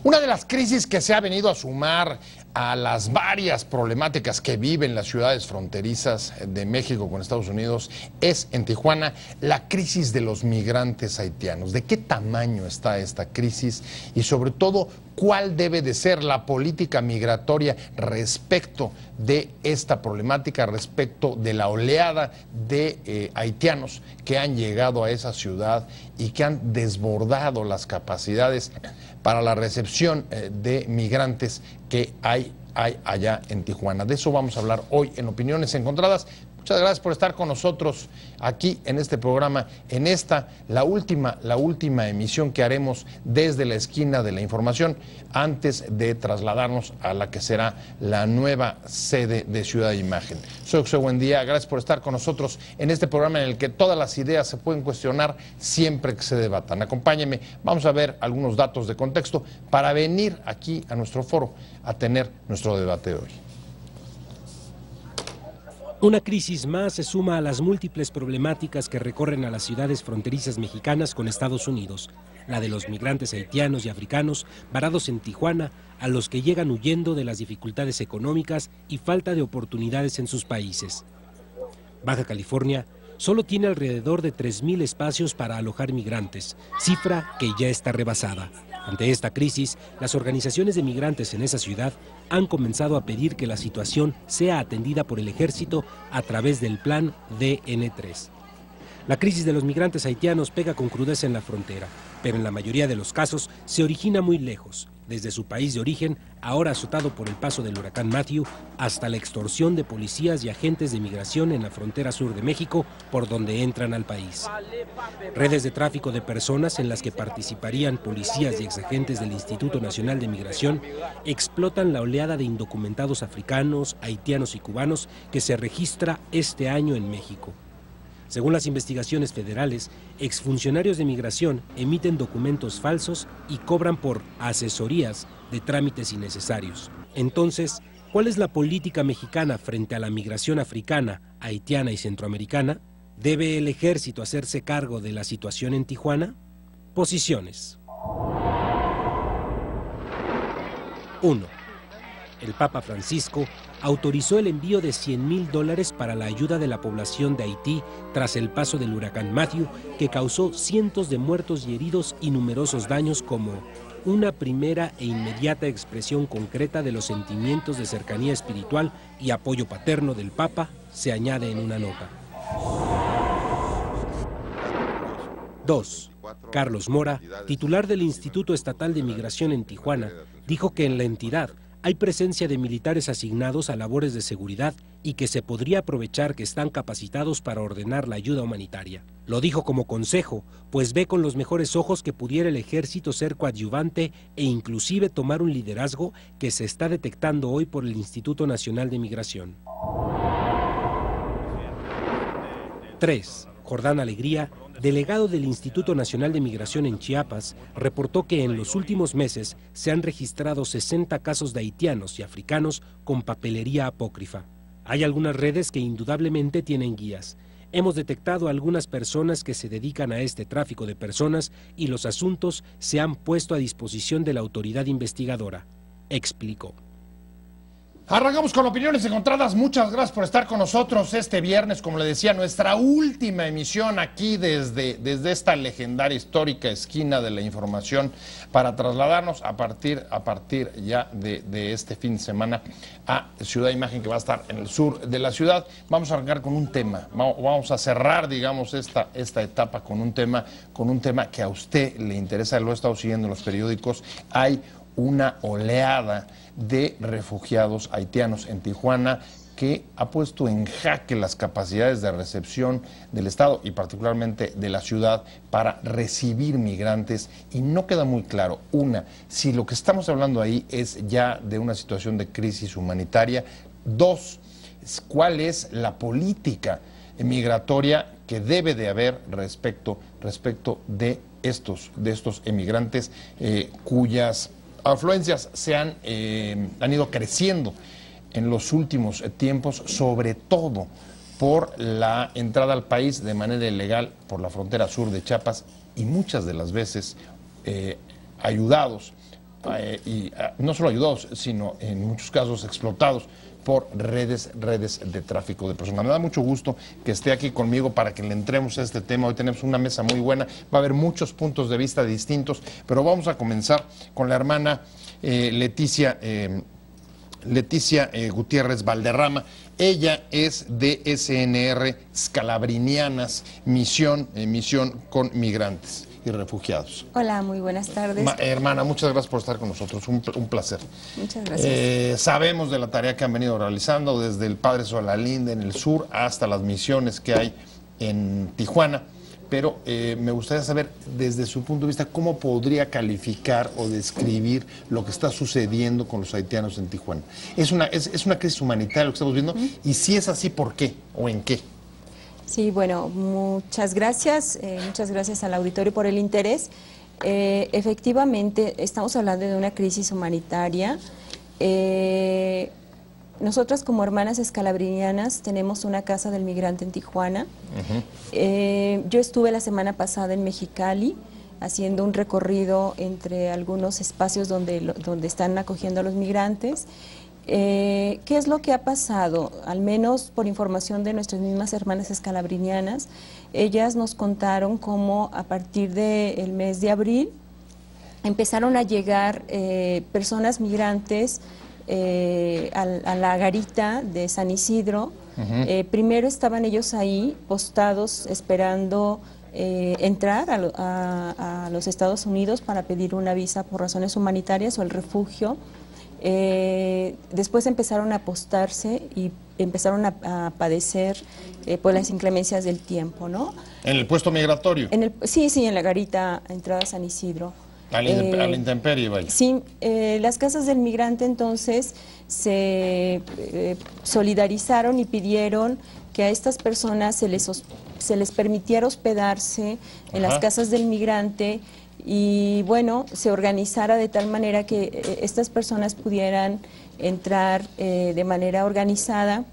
Una de las crisis que se ha venido a sumar a las varias problemáticas que viven las ciudades fronterizas de México con Estados Unidos es en Tijuana la crisis de los migrantes haitianos. ¿De qué tamaño está esta crisis? Y sobre todo, ¿cuál debe de ser la política migratoria respecto de esta problemática, respecto de la oleada de haitianos que han llegado a esa ciudad y que han desbordado las capacidades para la recepción de migrantes que hay allá en Tijuana? De eso vamos a hablar hoy en Opiniones Encontradas. Muchas gracias por estar con nosotros aquí en este programa, en esta, la última emisión que haremos desde la esquina de la información antes de trasladarnos a la que será la nueva sede de Ciudad Imagen. Soy José Buendía, gracias por estar con nosotros en este programa en el que todas las ideas se pueden cuestionar siempre que se debatan. Acompáñenme, vamos a ver algunos datos de contexto para venir aquí a nuestro foro a tener nuestro debate de hoy. Una crisis más se suma a las múltiples problemáticas que recorren a las ciudades fronterizas mexicanas con Estados Unidos, la de los migrantes haitianos y africanos varados en Tijuana, a los que llegan huyendo de las dificultades económicas y falta de oportunidades en sus países. Baja California solo tiene alrededor de 3,000 espacios para alojar migrantes, cifra que ya está rebasada. Ante esta crisis, las organizaciones de migrantes en esa ciudad han comenzado a pedir que la situación sea atendida por el ejército a través del plan DN3. La crisis de los migrantes haitianos pega con crudeza en la frontera, pero en la mayoría de los casos se origina muy lejos, desde su país de origen, ahora azotado por el paso del huracán Matthew, hasta la extorsión de policías y agentes de migración en la frontera sur de México, por donde entran al país. Redes de tráfico de personas en las que participarían policías y exagentes del Instituto Nacional de Migración explotan la oleada de indocumentados africanos, haitianos y cubanos que se registra este año en México. Según las investigaciones federales, exfuncionarios de migración emiten documentos falsos y cobran por asesorías de trámites innecesarios. Entonces, ¿cuál es la política mexicana frente a la migración africana, haitiana y centroamericana? ¿Debe el ejército hacerse cargo de la situación en Tijuana? Posiciones. 1. El Papa Francisco autorizó el envío de $100,000 para la ayuda de la población de Haití tras el paso del huracán Matthew, que causó cientos de muertos y heridos y numerosos daños, como una primera e inmediata expresión concreta de los sentimientos de cercanía espiritual y apoyo paterno del Papa, se añade en una nota. 2. Carlos Mora, titular del Instituto Estatal de Migración en Tijuana, dijo que en la entidad hay presencia de militares asignados a labores de seguridad y que se podría aprovechar que están capacitados para ordenar la ayuda humanitaria. Lo dijo como consejo, pues ve con los mejores ojos que pudiera el ejército ser coadyuvante e inclusive tomar un liderazgo que se está detectando hoy por el Instituto Nacional de Migración. 3. Jordán Alegría, delegado del Instituto Nacional de Migración en Chiapas, reportó que en los últimos meses se han registrado 60 casos de haitianos y africanos con papelería apócrifa. Hay algunas redes que indudablemente tienen guías. Hemos detectado a algunas personas que se dedican a este tráfico de personas y los asuntos se han puesto a disposición de la autoridad investigadora, explicó. Arrancamos con Opiniones Encontradas. Muchas gracias por estar con nosotros este viernes, como le decía, nuestra última emisión aquí desde esta legendaria, histórica esquina de la información para trasladarnos a partir ya de este fin de semana a Ciudad Imagen, que va a estar en el sur de la ciudad. Vamos a arrancar con un tema, vamos a cerrar, digamos, esta etapa con un tema que a usted le interesa, lo he estado siguiendo en los periódicos. Hay una oleada de refugiados haitianos en Tijuana que ha puesto en jaque las capacidades de recepción del Estado y particularmente de la ciudad para recibir migrantes, y no queda muy claro, si lo que estamos hablando ahí es ya de una situación de crisis humanitaria; 2, cuál es la política migratoria que debe de haber respecto de estos emigrantes cuyas afluencias han ido creciendo en los últimos tiempos, sobre todo por la entrada al país de manera ilegal por la frontera sur de Chiapas y muchas de las veces ayudados y no solo ayudados, sino en muchos casos explotados por redes de tráfico de personas. Me da mucho gusto que esté aquí conmigo para que le entremos a este tema. Hoy tenemos una mesa muy buena, va a haber muchos puntos de vista distintos, pero vamos a comenzar con la hermana Leticia Gutiérrez Valderrama. Ella es de SNR Scalabrinianas, misión con migrantes y refugiados. Hola, muy buenas tardes. Hermana, muchas gracias por estar con nosotros, un placer. Muchas gracias. Sabemos de la tarea que han venido realizando desde el Padre Solalinde en el sur hasta las misiones que hay en Tijuana, pero me gustaría saber desde su punto de vista cómo podría calificar o describir lo que está sucediendo con los haitianos en Tijuana. Es una crisis humanitaria lo que estamos viendo, y si es así, ¿por qué o en qué? Sí, bueno, muchas gracias al auditorio por el interés. Efectivamente, estamos hablando de una crisis humanitaria. Nosotras como hermanas escalabrinianas tenemos una casa del migrante en Tijuana. Yo estuve la semana pasada en Mexicali haciendo un recorrido entre algunos espacios donde están acogiendo a los migrantes. ¿Qué es lo que ha pasado? Al menos por información de nuestras mismas hermanas escalabrinianas, ellas nos contaron cómo a partir del mes de abril empezaron a llegar personas migrantes a la garita de San Isidro. Primero estaban ellos ahí postados esperando entrar a los Estados Unidos para pedir una visa por razones humanitarias o el refugio. Después empezaron a apostarse y empezaron a padecer por las inclemencias del tiempo, ¿no? ¿En el puesto migratorio? Sí, en la garita entrada a San Isidro. A la intemperie, vaya. Sí, las casas del migrante entonces se solidarizaron y pidieron que a estas personas se les permitiera hospedarse en las casas del migrante y bueno, se organizara de tal manera que estas personas pudieran entrar de manera organizada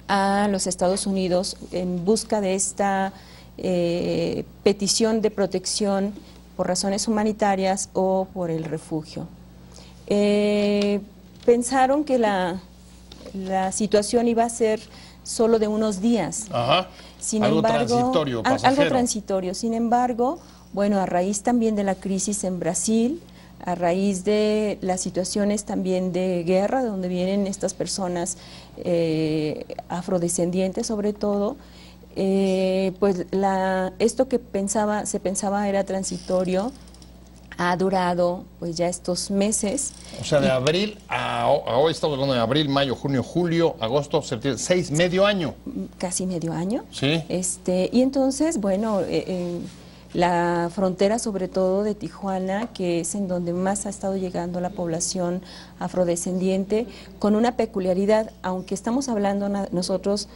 a los Estados Unidos en busca de esta petición de protección por razones humanitarias o por el refugio. Pensaron que la situación iba a ser solo de unos días. Ajá. Sin algo embargo, transitorio, pasajero. Algo transitorio. Sin embargo, bueno, a raíz también de la crisis en Brasil, a raíz de las situaciones también de guerra, donde vienen estas personas afrodescendientes sobre todo, pues esto que se pensaba era transitorio, ha durado pues ya estos meses. O sea, de abril a hoy estamos hablando de abril, mayo, junio, julio, agosto, septiembre, medio año. Casi medio año. Sí. Y entonces, bueno, la frontera sobre todo de Tijuana, que es en donde más ha estado llegando la población afrodescendiente, con una peculiaridad, aunque estamos hablando nosotros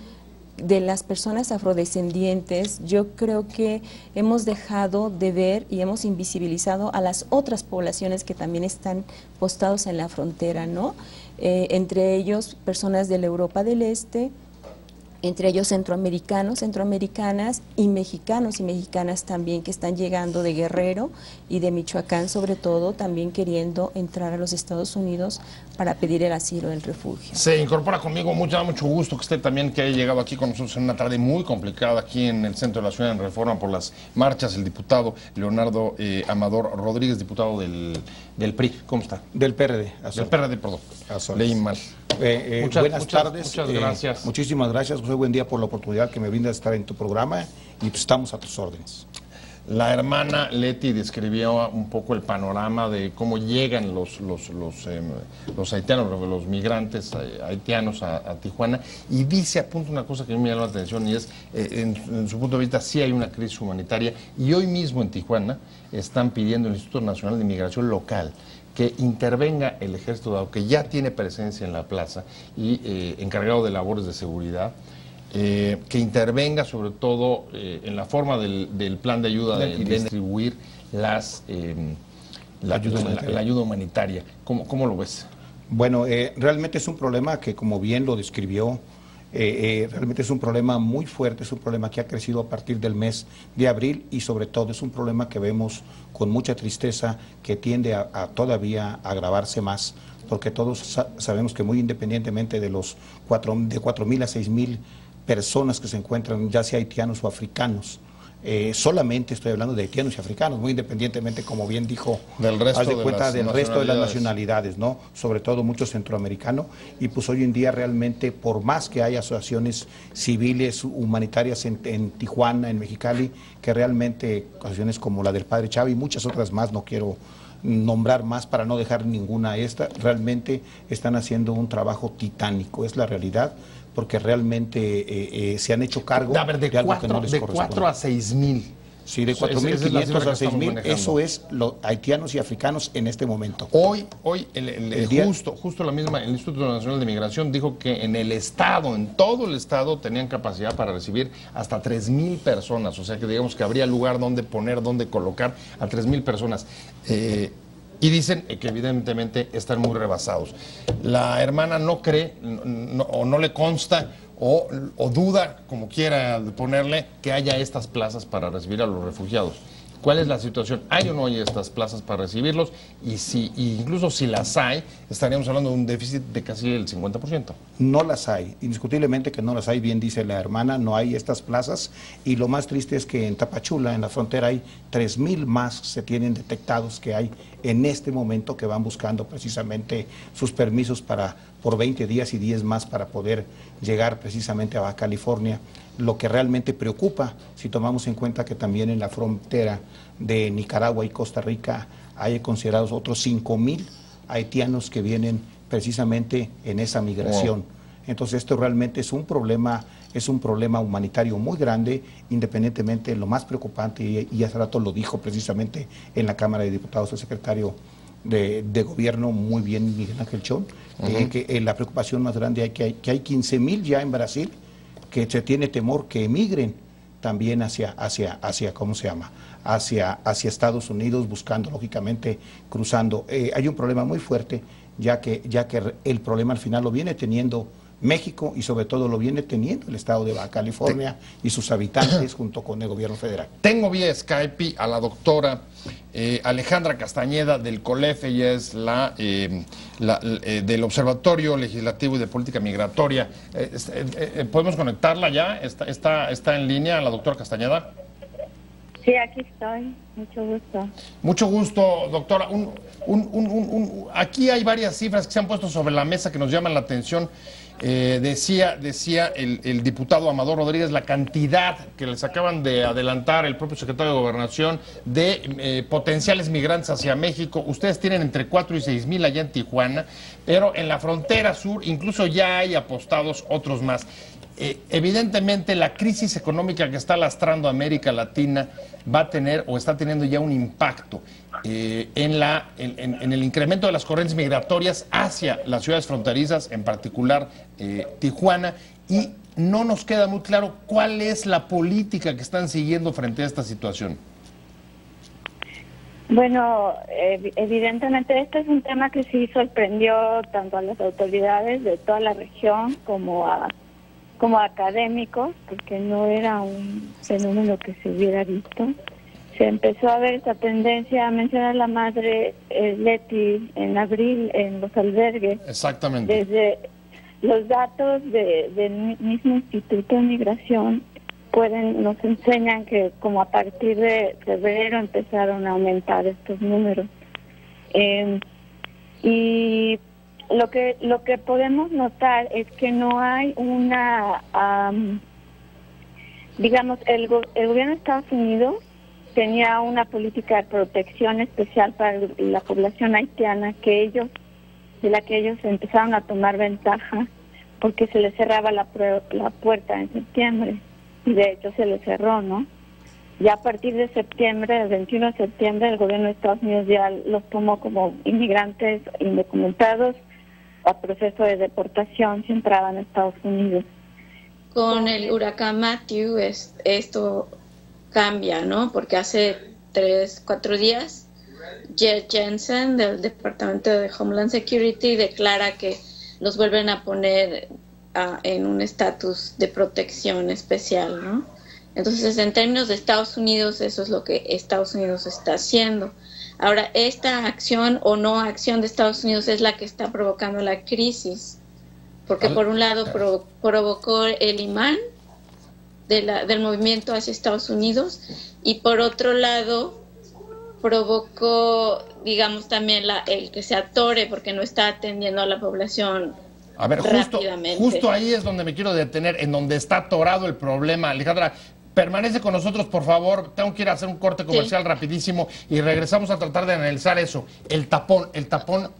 de las personas afrodescendientes, yo creo que hemos dejado de ver y hemos invisibilizado a las otras poblaciones que también están postados en la frontera, ¿no? Entre ellos personas de la Europa del Este, entre ellos centroamericanos, centroamericanas y mexicanos y mexicanas también que están llegando de Guerrero y de Michoacán sobre todo, también queriendo entrar a los Estados Unidos para pedir el asilo, el refugio. Se incorpora conmigo, mucho gusto que esté también, que haya llegado aquí con nosotros en una tarde muy complicada aquí en el centro de la ciudad en Reforma por las marchas, el diputado Leonardo Amador Rodríguez, diputado del PRI. ¿Cómo está? Del PRD. Del PRD, perdón. Leí mal. Buenas tardes. Muchas gracias. Muchísimas gracias, José. Buen día por la oportunidad que me brinda de estar en tu programa y pues estamos a tus órdenes. La hermana Leti describió un poco el panorama de cómo llegan los haitianos, los migrantes haitianos a Tijuana, y dice, apunta una cosa que a mí me llama la atención, y es, en su punto de vista, sí hay una crisis humanitaria, y hoy mismo en Tijuana están pidiendo el Instituto Nacional de Migración Local que intervenga el ejército, dado que ya tiene presencia en la plaza y encargado de labores de seguridad, que intervenga sobre todo en la forma del plan de ayuda de distribuir la ayuda humanitaria. ¿Cómo lo ves? Bueno, realmente es un problema que, como bien lo describió Realmente es un problema muy fuerte, es un problema que ha crecido a partir del mes de abril y sobre todo es un problema que vemos con mucha tristeza que tiende a todavía agravarse más, porque todos sabemos que muy independientemente de los 4.000 a 6.000 personas que se encuentran, ya sea haitianos o africanos, solamente estoy hablando de haitianos y africanos, muy independientemente, como bien dijo, del resto, haz de cuenta, del resto de las nacionalidades, ¿no? Sobre todo mucho centroamericano, y pues hoy en día realmente, por más que hay asociaciones civiles, humanitarias en Tijuana, en Mexicali, que realmente, asociaciones como la del Padre Chava y muchas otras más, no quiero nombrar más para no dejar ninguna realmente están haciendo un trabajo titánico, es la realidad, porque realmente se han hecho cargo a ver, de algo que no les corresponde. 4 a 6.000. Sí, de 4.500 a 6.000, eso es los haitianos y africanos en este momento. Hoy justo la misma, el Instituto Nacional de Migración dijo que en el estado, en todo el estado, tenían capacidad para recibir hasta 3.000 personas. O sea que digamos que habría lugar donde poner, donde colocar a 3.000 personas. Y dicen que evidentemente están muy rebasados. La hermana no cree, o no le consta, o duda, como quiera ponerle, que haya estas plazas para recibir a los refugiados. ¿Cuál es la situación? ¿Hay o no hay estas plazas para recibirlos? Y incluso si las hay, estaríamos hablando de un déficit de casi el 50%. No las hay, indiscutiblemente que no las hay, bien dice la hermana, no hay estas plazas, y lo más triste es que en Tapachula, en la frontera, hay 3.000 más se tienen detectados que hay en este momento que van buscando precisamente sus permisos por 20 días y 10 más para poder llegar precisamente a Baja California. Lo que realmente preocupa, si tomamos en cuenta que también en la frontera de Nicaragua y Costa Rica hay considerados otros 5.000 haitianos que vienen precisamente en esa migración. Wow. Entonces esto realmente es un problema humanitario muy grande, independientemente, lo más preocupante, y hace rato lo dijo precisamente en la Cámara de Diputados el secretario de Gobierno, muy bien, Miguel Ángel Chón, que la preocupación más grande es que hay 15.000 ya en Brasil, que se tiene temor que emigren también hacia ¿cómo se llama? Hacia Estados Unidos, buscando, lógicamente, cruzando. Hay un problema muy fuerte, ya que el problema al final lo viene teniendo México y sobre todo lo viene teniendo el estado de Baja California y sus habitantes junto con el gobierno federal. Tengo vía Skype a la doctora Alejandra Castañeda del COLEF. Ella es del Observatorio Legislativo y de Política Migratoria. ¿Podemos conectarla ya? ¿Está en línea la doctora Castañeda? Sí, aquí estoy. Mucho gusto. Mucho gusto, doctora. Aquí hay varias cifras que se han puesto sobre la mesa que nos llaman la atención. Decía el diputado Amador Rodríguez la cantidad que les acaban de adelantar el propio secretario de Gobernación de potenciales migrantes hacia México. Ustedes tienen entre 4 y 6.000 allá en Tijuana, pero en la frontera sur incluso ya hay apostados otros más. Evidentemente la crisis económica que está lastrando a América Latina va a tener o está teniendo ya un impacto en el incremento de las corrientes migratorias hacia las ciudades fronterizas, en particular Tijuana, y no nos queda muy claro cuál es la política que están siguiendo frente a esta situación. Bueno, evidentemente este es un tema que sí sorprendió tanto a las autoridades de toda la región como a académicos, porque no era un fenómeno que se hubiera visto. Se empezó a ver esta tendencia, a mencionar la madre Leti en abril en los albergues. Exactamente. Desde los datos del mismo Instituto de Migración nos enseñan que como a partir de febrero empezaron a aumentar estos números. Y lo que podemos notar es que no hay una, digamos, el gobierno de Estados Unidos tenía una política de protección especial para la población haitiana de la que ellos empezaron a tomar ventaja porque se les cerraba la puerta en septiembre, y de hecho se les cerró, ¿no? Ya a partir de septiembre, el 21 de septiembre, el gobierno de Estados Unidos ya los tomó como inmigrantes indocumentados a proceso de deportación si entraban a Estados Unidos. Con el huracán Matthew esto cambia, ¿no? Porque hace 3-4 días Jed Jensen del Departamento de Homeland Security declara que los vuelven a poner en un estatus de protección especial, ¿no? Entonces, en términos de Estados Unidos, eso es lo que Estados Unidos está haciendo. Ahora, esta acción o no acción de Estados Unidos es la que está provocando la crisis, porque por un lado provocó el imán del movimiento hacia Estados Unidos, y por otro lado provocó, digamos, también el que se atore porque no está atendiendo a la población. A ver, justo ahí es donde me quiero detener, en donde está atorado el problema. Alejandra, permanece con nosotros, por favor. Tengo que ir a hacer un corte comercial rapidísimo y regresamos a tratar de analizar eso, el tapón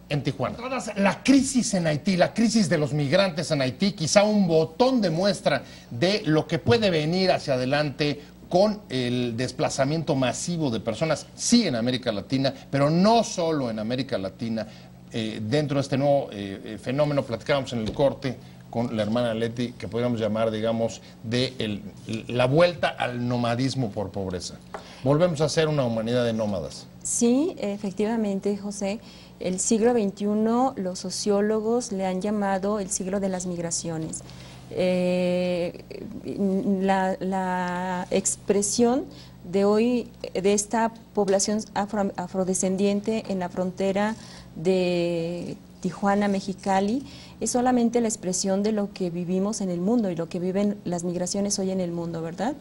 en Tijuana. La crisis en Haití, la crisis de los migrantes en Haití, quizá un botón de muestra de lo que puede venir hacia adelante con el desplazamiento masivo de personas, sí en América Latina, pero no solo en América Latina. Dentro de este nuevo fenómeno, platicábamos en el corte con la hermana Leti, que podríamos llamar, digamos, de la vuelta al nomadismo por pobreza. Volvemos a ser una humanidad de nómadas. Sí, efectivamente, José. El siglo XXI, los sociólogos le han llamado el siglo de las migraciones. La expresión de hoy de esta población afrodescendiente en la frontera de Tijuana, Mexicali, es solamente la expresión de lo que vivimos en el mundo y lo que viven las migraciones hoy en el mundo, ¿verdad?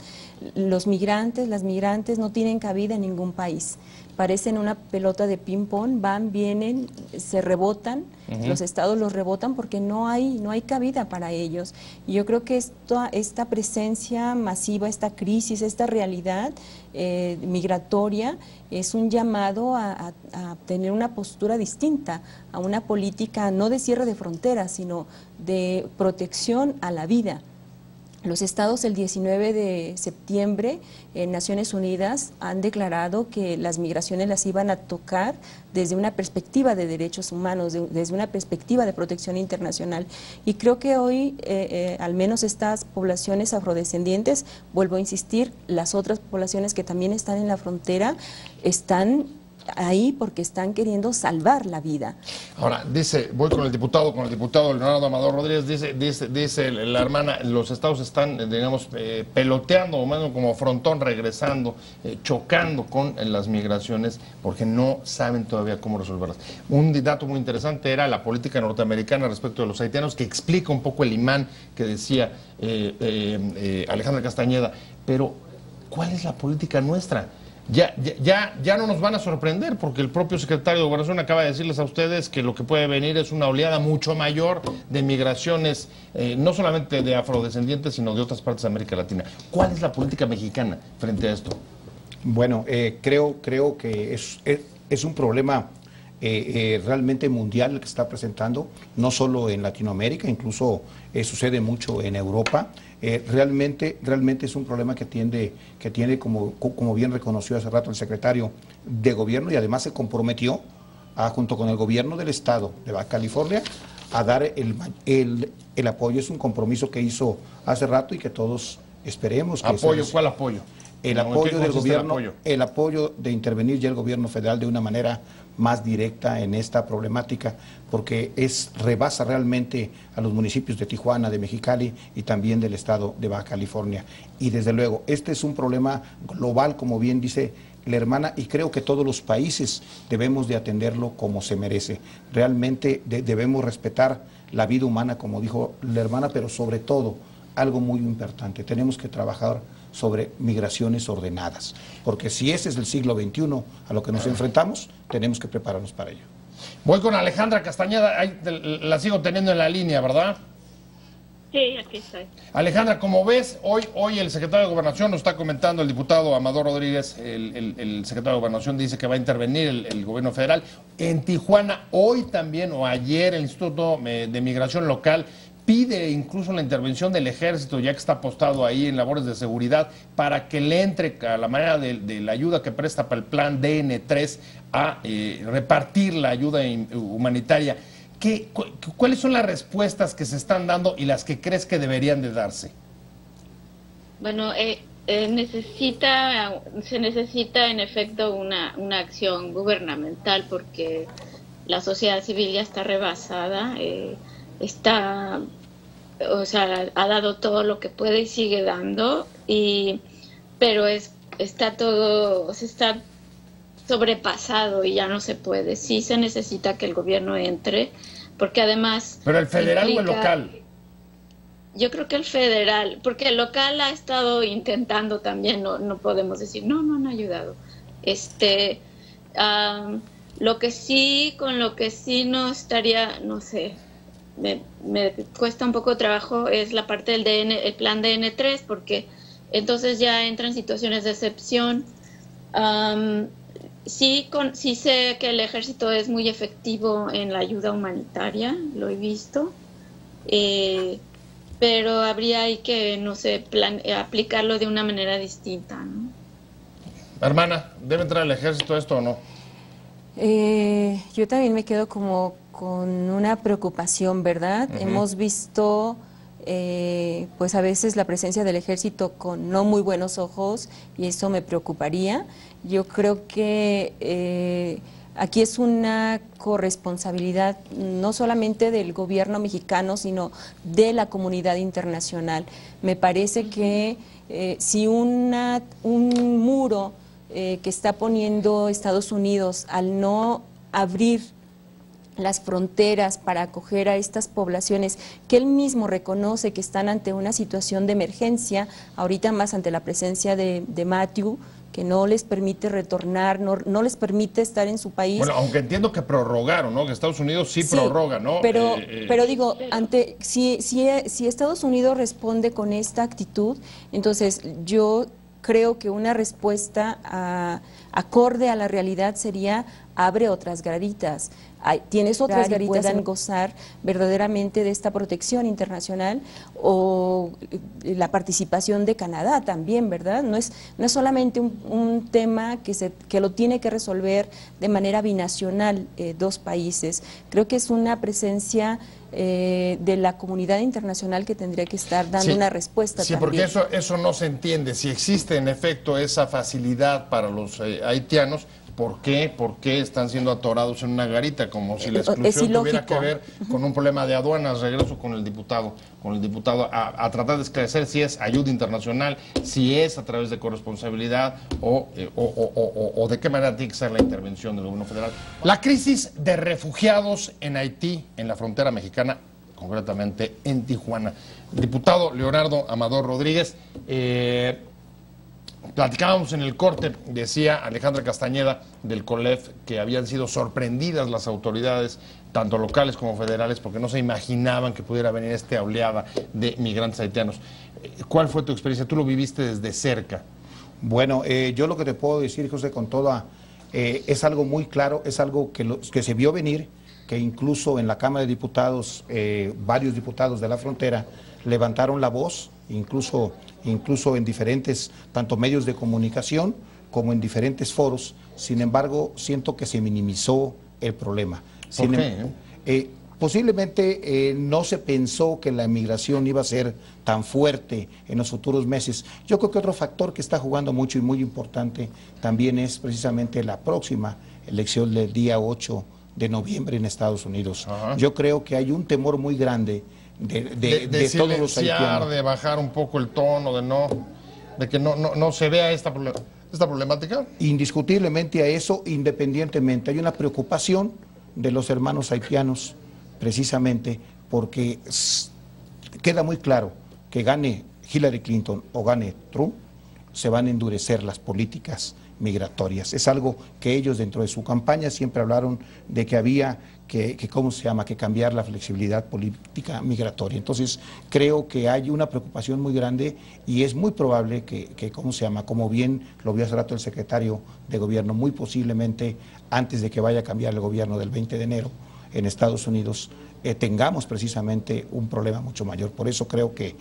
Los migrantes, las migrantes no tienen cabida en ningún país. Parecen una pelota de ping-pong, van, vienen, se rebotan, los estados los rebotan porque no hay cabida para ellos. Y yo creo que esta presencia masiva, esta crisis, esta realidad migratoria es un llamado a tener una postura distinta, a una política no de cierre de fronteras, sino de protección a la vida. Los estados el 19 de septiembre en Naciones Unidas han declarado que las migraciones las iban a tocar desde una perspectiva de derechos humanos, desde una perspectiva de protección internacional. Y creo que hoy, al menos estas poblaciones afrodescendientes, vuelvo a insistir, las otras poblaciones que también están en la frontera, están ahí porque están queriendo salvar la vida. Ahora, voy con el diputado Leonardo Amador Rodríguez, dice la hermana, los estados están, digamos, peloteando, o menos como frontón, regresando, chocando con las migraciones, porque no saben todavía cómo resolverlas. Un dato muy interesante era la política norteamericana respecto de los haitianos, que explica un poco el imán que decía Alejandra Castañeda, pero ¿cuál es la política nuestra? Ya no nos van a sorprender, porque el propio secretario de Gobernación acaba de decirles a ustedes que lo que puede venir es una oleada mucho mayor de migraciones, no solamente de afrodescendientes, sino de otras partes de América Latina. ¿Cuál es la política mexicana frente a esto? Bueno, creo que es un problema realmente mundial el que está presentando, no solo en Latinoamérica, incluso sucede mucho en Europa. Realmente es un problema que tiene, como bien reconoció hace rato el secretario de Gobierno, y además se comprometió junto con el gobierno del estado de Baja California a dar el apoyo. Es un compromiso que hizo hace rato y que todos esperemos que ¿Cuál apoyo? El apoyo del gobierno, el apoyo de intervenir ya el gobierno federal de una manera más directa en esta problemática, porque rebasa realmente a los municipios de Tijuana, de Mexicali y también del estado de Baja California. Y desde luego, este es un problema global, como bien dice la hermana, y creo que todos los países debemos de atenderlo como se merece. Realmente debemos respetar la vida humana, como dijo la hermana, pero sobre todo, algo muy importante, tenemos que trabajar sobre migraciones ordenadas, porque si ese es el siglo XXI a lo que nos enfrentamos, tenemos que prepararnos para ello. Voy con Alejandra Castañeda, ahí la sigo teniendo en la línea, ¿verdad? Sí, aquí estoy. Alejandra, como ves, hoy el secretario de Gobernación nos está comentando, el diputado Amador Rodríguez, el secretario de Gobernación dice que va a intervenir el gobierno federal. En Tijuana, hoy también, o ayer, el Instituto de Migración Local pide incluso la intervención del ejército, ya que está apostado ahí en labores de seguridad, para que le entre a la manera de la ayuda que presta para el plan DN3 a repartir la ayuda humanitaria. ¿Cuáles son las respuestas que se están dando y las que crees que deberían de darse? Bueno, se necesita en efecto una acción gubernamental, porque la sociedad civil ya está rebasada, está o sea, ha dado todo lo que puede y sigue dando, pero está todo, se está sobrepasado y ya no se puede. Sí se necesita que el gobierno entre, porque además... ¿Pero el federal o el local? Yo creo que el federal, porque el local ha estado intentando también, no podemos decir, no han ayudado. Lo que sí no estaría, no sé, me cuesta un poco de trabajo es la parte del el plan DN3, porque entonces ya entran situaciones de excepción. Sí sé que el ejército es muy efectivo en la ayuda humanitaria, lo he visto, pero habría ahí que, no sé, aplicarlo de una manera distinta, ¿no? Hermana, ¿debe entrar al ejército esto o no? Yo también me quedo como con una preocupación, ¿verdad? Hemos visto pues a veces la presencia del ejército con no muy buenos ojos y eso me preocuparía. Yo creo que aquí es una corresponsabilidad no solamente del gobierno mexicano, sino de la comunidad internacional. Me parece que si un muro que está poniendo Estados Unidos al no abrir las fronteras para acoger a estas poblaciones que él mismo reconoce que están ante una situación de emergencia, ahorita más ante la presencia de Matthew, que no les permite retornar, no les permite estar en su país. Bueno, aunque entiendo que prorrogaron, ¿no? Que Estados Unidos sí prorroga, ¿no? Pero digo, si Estados Unidos responde con esta actitud, entonces yo creo que una respuesta acorde a la realidad sería abre otras garitas. Tienes otras garitas que puedan gozar verdaderamente de esta protección internacional, o la participación de Canadá también, ¿verdad? No es solamente un tema que lo tiene que resolver de manera binacional dos países. Creo que es una presencia de la comunidad internacional que tendría que estar dando una respuesta también. Sí, porque eso no se entiende. Si existe en efecto esa facilidad para los haitianos, ¿por qué están siendo atorados en una garita? Como si la exclusión tuviera que ver con un problema de aduanas. Regreso con el diputado a tratar de esclarecer si es ayuda internacional, si es a través de corresponsabilidad o de qué manera tiene que ser la intervención del gobierno federal. La crisis de refugiados en Haití, en la frontera mexicana, concretamente en Tijuana. Diputado Leonardo Amador Rodríguez, platicábamos en el corte, decía Alejandra Castañeda del COLEF, que habían sido sorprendidas las autoridades, tanto locales como federales, porque no se imaginaban que pudiera venir esta oleada de migrantes haitianos. ¿Cuál fue tu experiencia? Tú lo viviste desde cerca. Bueno, yo lo que te puedo decir, José, con toda, es algo muy claro, es algo que se vio venir, que incluso en la Cámara de Diputados, varios diputados de la frontera levantaron la voz, incluso en diferentes, tanto medios de comunicación como en diferentes foros. Sin embargo, siento que se minimizó el problema. ¿Por qué? Posiblemente no se pensó que la migración iba a ser tan fuerte en los futuros meses. Yo creo que otro factor que está jugando mucho y muy importante también es precisamente la próxima elección del día 8 de noviembre en Estados Unidos. Ajá. Yo creo que hay un temor muy grande de todos los haitianos, de bajar un poco el tono, de que no se vea esta problemática. Indiscutiblemente a eso, independientemente, hay una preocupación de los hermanos haitianos, precisamente porque queda muy claro que gane Hillary Clinton o gane Trump, se van a endurecer las políticas migratorias. Es algo que ellos dentro de su campaña siempre hablaron de que había que cambiar la flexibilidad política migratoria. Entonces creo que hay una preocupación muy grande y es muy probable como bien lo vio hace rato el secretario de gobierno, muy posiblemente antes de que vaya a cambiar el gobierno del 20 de enero en Estados Unidos, tengamos precisamente un problema mucho mayor. Por eso creo que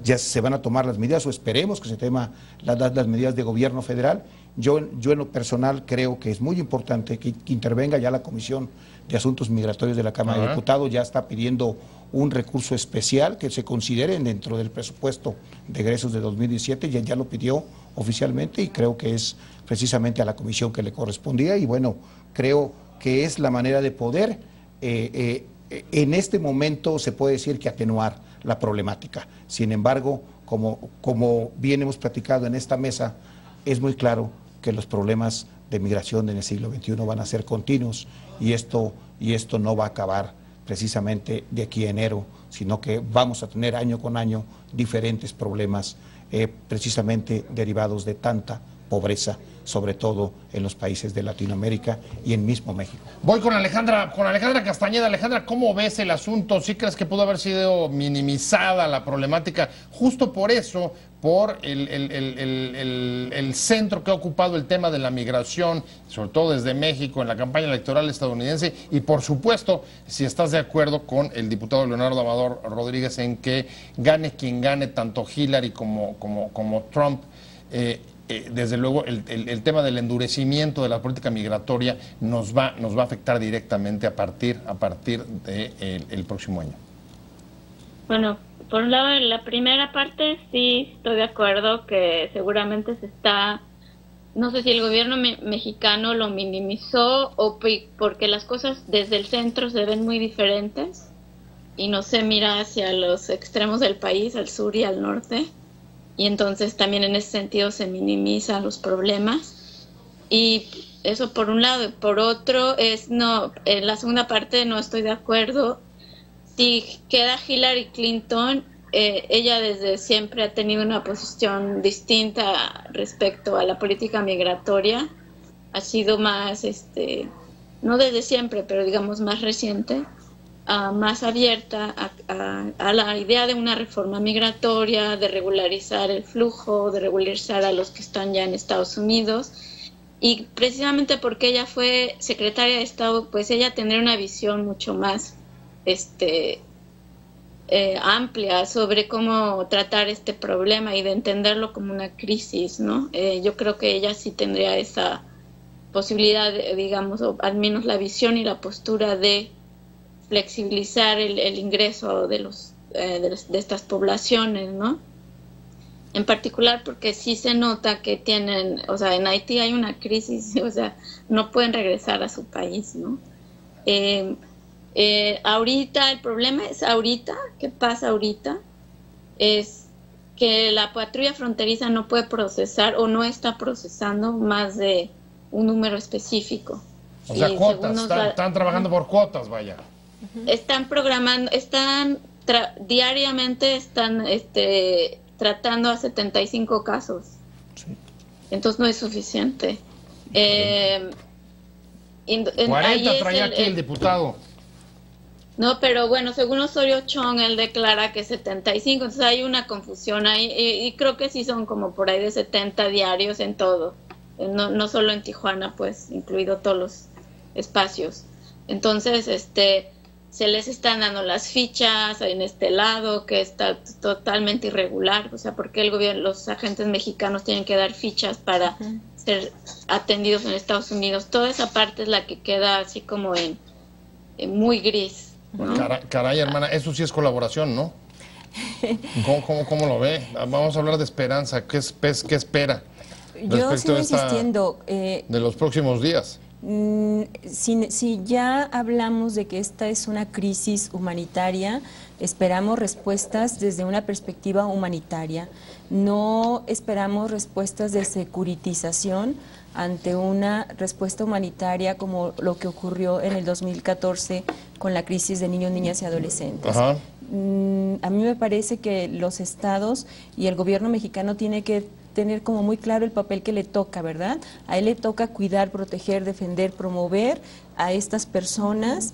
ya se van a tomar las medidas, o esperemos que se tomen las medidas de gobierno federal. Yo en lo personal creo que es muy importante que intervenga ya la Comisión de Asuntos Migratorios de la Cámara de Diputados. Ya está pidiendo un recurso especial que se considere dentro del presupuesto de egresos de 2017, ya lo pidió oficialmente y creo que es precisamente a la comisión que le correspondía, y bueno, creo que es la manera de poder, en este momento se puede decir que atenuar la problemática. Sin embargo, como bien hemos platicado en esta mesa, es muy claro que los problemas de migración en el siglo XXI van a ser continuos y esto no va a acabar precisamente de aquí a enero, sino que vamos a tener año con año diferentes problemas precisamente derivados de tanta pobreza, sobre todo en los países de Latinoamérica y en mismo México. Voy con Alejandra Castañeda. Alejandra, ¿cómo ves el asunto? ¿Sí crees que pudo haber sido minimizada la problemática justo por eso, por el centro que ha ocupado el tema de la migración, sobre todo desde México, en la campaña electoral estadounidense? Y por supuesto, si estás de acuerdo con el diputado Leonardo Amador Rodríguez en que gane quien gane, tanto Hillary como Trump, desde luego el tema del endurecimiento de la política migratoria nos va a afectar directamente a partir del próximo año. Bueno, por un lado, en la primera parte sí estoy de acuerdo que seguramente no sé si el gobierno mexicano lo minimizó o porque las cosas desde el centro se ven muy diferentes y no se mira hacia los extremos del país, al sur y al norte. Y entonces también en ese sentido se minimizan los problemas. Y eso por un lado. Por otro, en la segunda parte no estoy de acuerdo. Si queda Hillary Clinton, ella desde siempre ha tenido una posición distinta respecto a la política migratoria. Ha sido más, no desde siempre, pero digamos más reciente, más abierta a la idea de una reforma migratoria, de regularizar el flujo, de regularizar a los que están ya en Estados Unidos. Y precisamente porque ella fue secretaria de Estado, pues ella tendría una visión mucho más amplia sobre cómo tratar este problema y de entenderlo como una crisis, ¿no? Yo creo que ella sí tendría esa posibilidad, digamos, o al menos la visión y la postura de flexibilizar el ingreso de estas poblaciones, ¿no? En particular porque sí se nota que en Haití hay una crisis, no pueden regresar a su país, ¿no? Ahorita, el problema es ¿qué pasa ahorita? Es que la patrulla fronteriza no puede procesar o no está procesando más de un número específico. O sea, cuotas, están trabajando por cuotas, vaya. Están programando, diariamente están tratando a 75 casos. Sí. Entonces no es suficiente. 40 traía aquí el diputado. No, pero bueno, según Osorio Chong, él declara que 75, entonces hay una confusión ahí, y creo que sí son como por ahí de 70 diarios en todo, no solo en Tijuana, pues, incluido todos los espacios. Entonces, se les están dando las fichas en este lado, que está totalmente irregular, o sea, porque los agentes mexicanos tienen que dar fichas para ser atendidos en Estados Unidos. Toda esa parte es la que queda así como en muy gris, ¿no? Caray, hermana, eso sí es colaboración, ¿no? ¿Cómo lo ve? Vamos a hablar de esperanza. ¿Qué espera? Yo sigo insistiendo. De los próximos días. Si ya hablamos de que esta es una crisis humanitaria, esperamos respuestas desde una perspectiva humanitaria. No esperamos respuestas de securitización ante una respuesta humanitaria como lo que ocurrió en el 2014 con la crisis de niños, niñas y adolescentes. Ajá. A mí me parece que los estados y el gobierno mexicano tiene que tener como muy claro el papel que le toca, ¿verdad? A él le toca cuidar, proteger, defender, promover a estas personas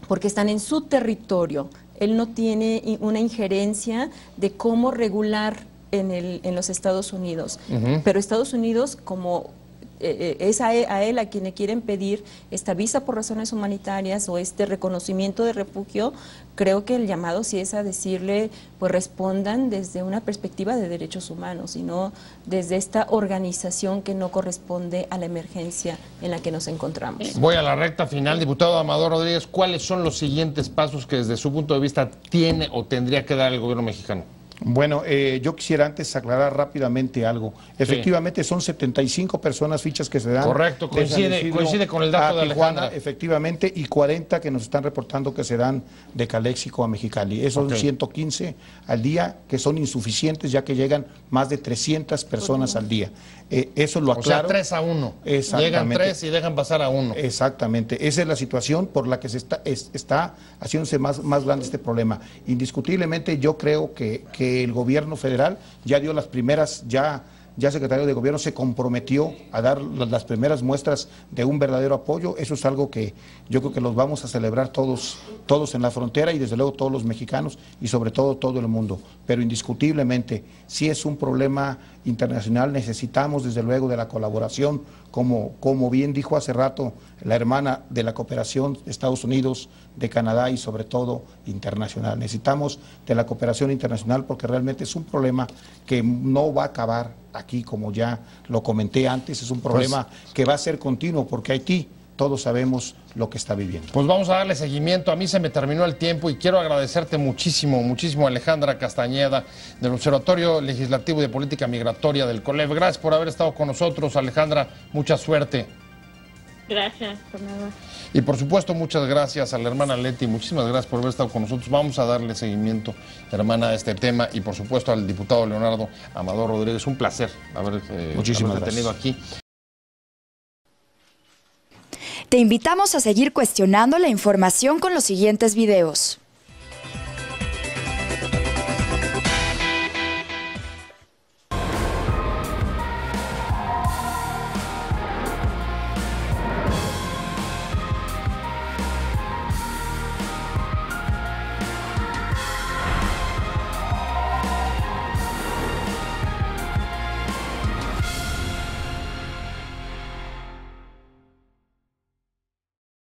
porque están en su territorio. Él no tiene una injerencia de cómo regular en los Estados Unidos. Pero Estados Unidos, como es a él a quien le quieren pedir esta visa por razones humanitarias o este reconocimiento de refugio, creo que el llamado sí es a decirle, pues respondan desde una perspectiva de derechos humanos y no desde esta organización que no corresponde a la emergencia en la que nos encontramos. Voy a la recta final. Diputado Amador Rodríguez, ¿cuáles son los siguientes pasos que desde su punto de vista tiene o tendría que dar el gobierno mexicano? Bueno, yo quisiera antes aclarar rápidamente algo. Efectivamente, son 75 personas fichas que se dan. Correcto, coincide con el dato de Tijuana, Alejandra. efectivamente, y 40 que nos están reportando que se dan de Caléxico a Mexicali. Esos son 115 al día, que son insuficientes, ya que llegan más de 300 personas al día. Eso lo aclaro. O sea, 3 a 1. Llegan 3 y dejan pasar a 1. Exactamente. Esa es la situación por la que se está haciéndose más grande este problema. Indiscutiblemente, yo creo que el gobierno federal ya dio las primeras, ya secretario de gobierno se comprometió a dar las primeras muestras de un verdadero apoyo. Eso es algo que yo creo que los vamos a celebrar todos en la frontera y desde luego todos los mexicanos y sobre todo todo el mundo. Pero indiscutiblemente, si es un problema internacional, necesitamos desde luego de la colaboración, como bien dijo hace rato la hermana, de la cooperación de Estados Unidos, de Canadá y sobre todo internacional. Necesitamos de la cooperación internacional porque realmente es un problema que no va a acabar aquí, como ya lo comenté antes, es un problema que va a ser continuo porque Haití, todos sabemos lo que está viviendo. Pues vamos a darle seguimiento. A mí se me terminó el tiempo y quiero agradecerte muchísimo, Alejandra Castañeda, del Observatorio Legislativo de Política Migratoria del COLEF. Gracias por haber estado con nosotros, Alejandra. Mucha suerte. Gracias, Fernando. Y por supuesto, muchas gracias a la hermana Leti. Muchísimas gracias por haber estado con nosotros. Vamos a darle seguimiento, hermana, a este tema. Y por supuesto al diputado Leonardo Amador Rodríguez. Un placer haber tenido aquí. Te invitamos a seguir cuestionando la información con los siguientes videos.